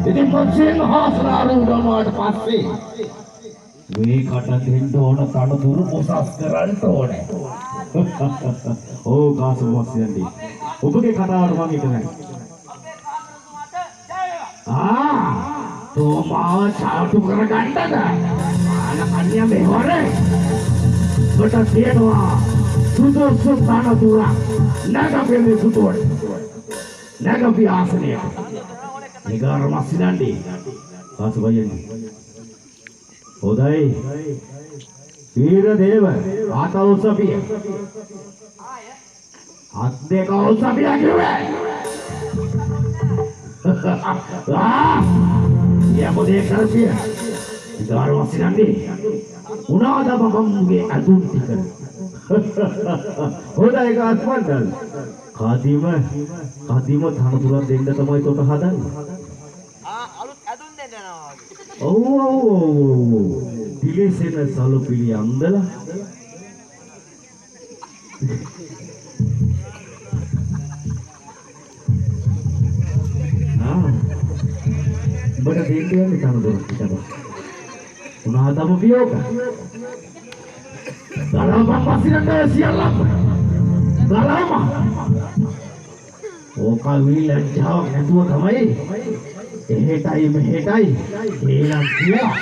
ඉතින් පොත්සෙන් හාස්නාරුඩමාට පස්සේ මේ කට දෙන්න ඕන තනතුරු උසස් කරන්න ඕනේ. ඕ කාසු මොස්යන්දි. ඔබගේ කතාවට මම හිතන්නේ. තෝ මාව සාතු කරගන්නද? ආනකන්‍ය මෙවරේ. කොට තියෙනවා. සුදුසු තනතුර. නැගපෙන්නේ සුදුවට. නැගපි ආසනය. නිගාර මස්සිනන්දි. කාසු බයන්දි. හොඳයි වීරදේව ආතෞසපිය අත් දෙක උසපිය කිව්වේ යමෝදේ කරපිය ඉදාර වසිනන්නේ උනාද බම්ගේ අඳුන් ටික හොඳයි ගාස්මන්දල් කාදීම තනතුරක් දෙන්න තමයි තොට හදන්නේ අලුත් ඇඳුම් දෙන්න යනවා ඔව් පිළිසෙන සලු පිළි අන්දලා බඩ දෙන්නේ තනතුරක් පිටව උනාදම පියෝක ගලම පස්සිරට සියල්ලම ගලම ඕක විලංජාවක් නැතුව තමයි එහෙටයි මෙහෙටයි ඒනම් කියලා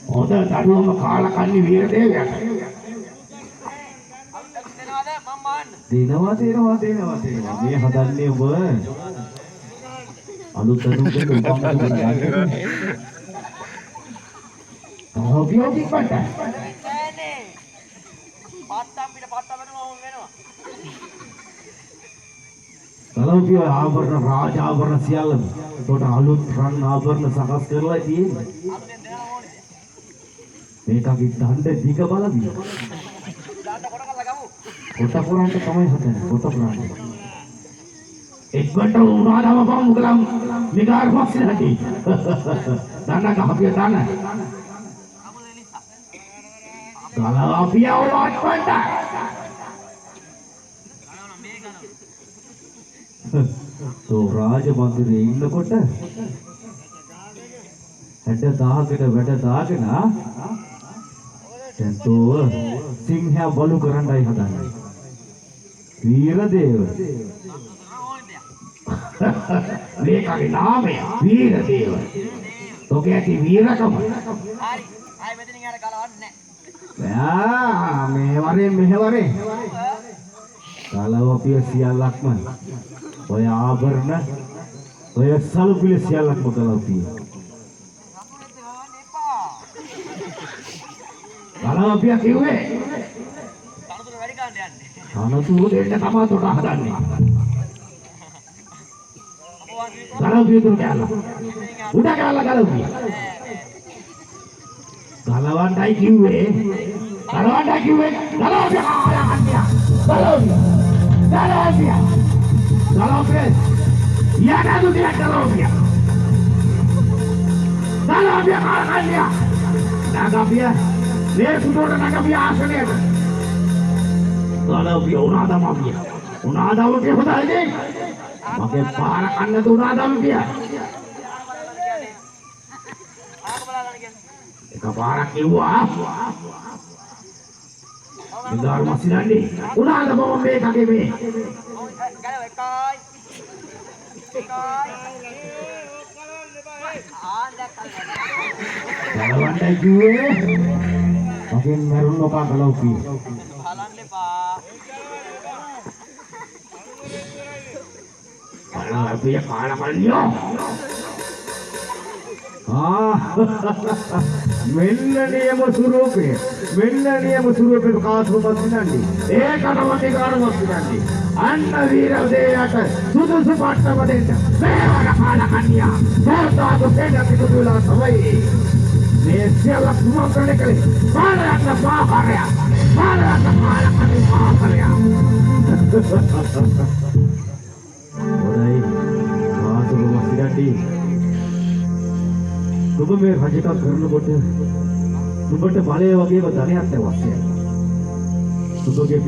හොඳ දඩුවම කාලා කන්නේ වීරදේවයා දෙනවා මේ හදන්නේ ඔබ අලුත් අලුත් උපම්ම කරගන්න ඔබියෝ කිප්පට නෑනේ පත්තම් පිට පත්තමම වෙනවා කලෝපිය ආභරණ රාජ ආභරණ සියල්ලම උඩට අලුත් රන් ආභරණ සකස් කරලා තියෙන්නේ මේකගේ දණ්ඩ දිග බලවි කොට පුරන්න තමයි හදන්නේ කොට පුරන්න එක්වට උනාදම පමුගලම් නිගාර පස්සේ දන්න කහපිය දන්න කලෝපිය ඔලවත් පට්ට तो राज मंदिरे ඉන්නකොට හැඩ දාගෙන වැඩ දාගෙන දැන් තෝ සිංහයා බලු කරන්නයි හදන්නේ වීරදේව මේකගේ නාමය වීරදේව තෝගේ ඇති වීරකම හරි ආයි මෙතනින් යාර ගලවන්නේ නැහැ මේ වරේ කලවපිය සියල්ලක්ම ඔය ආභරණ ඔය සල්පිලි සියල්ලක්ම කලවපිය කලවපිය කිව්වේ තනතුරු වැඩි ගන්න යන්නේ තනතුරු දෙන්න තමයි තොට හදන්නේ කලවපිය දුර කැල්ල උඩ කැල්ල කලවපිය කලවණ්ඩයි කිව්වේ කලවපිය Galopes, ya ada dia Galopia. Galopia kalahnya. Nagapia, dia sudah Nagapia aslinya. Galopia unada mafia hoda ini. Pakai parakan itu unada mafia. Keparak iwa. Dengar masih nanti. Unada bawa mereka kami. Galawandai gue makin merun loka galaupi බලන්න එපා galaupi ya kala kalyo මෙන්න නියම ස්වරූපේ කාසු මස්සිනන්දි ඒකට වගේ කාරමස් සිනන්දි අන්න වීරදේයට සුදුසු පාටම දෙන්න මේවර කාලා කන්‍යා සෝතාතු දෙන්න පිටුලා තමයි මේ සියල්ල තුමකරණ කලේ පාලයන් පාහරය කාලා කන්නේ පාහරය හොඳයි කාසු මස්සිනන්දි ඔබ මේ රජකම් කරනකොට ඔබට බලය වගේම ධනයක් අවශ්‍යයි. ඔබගේ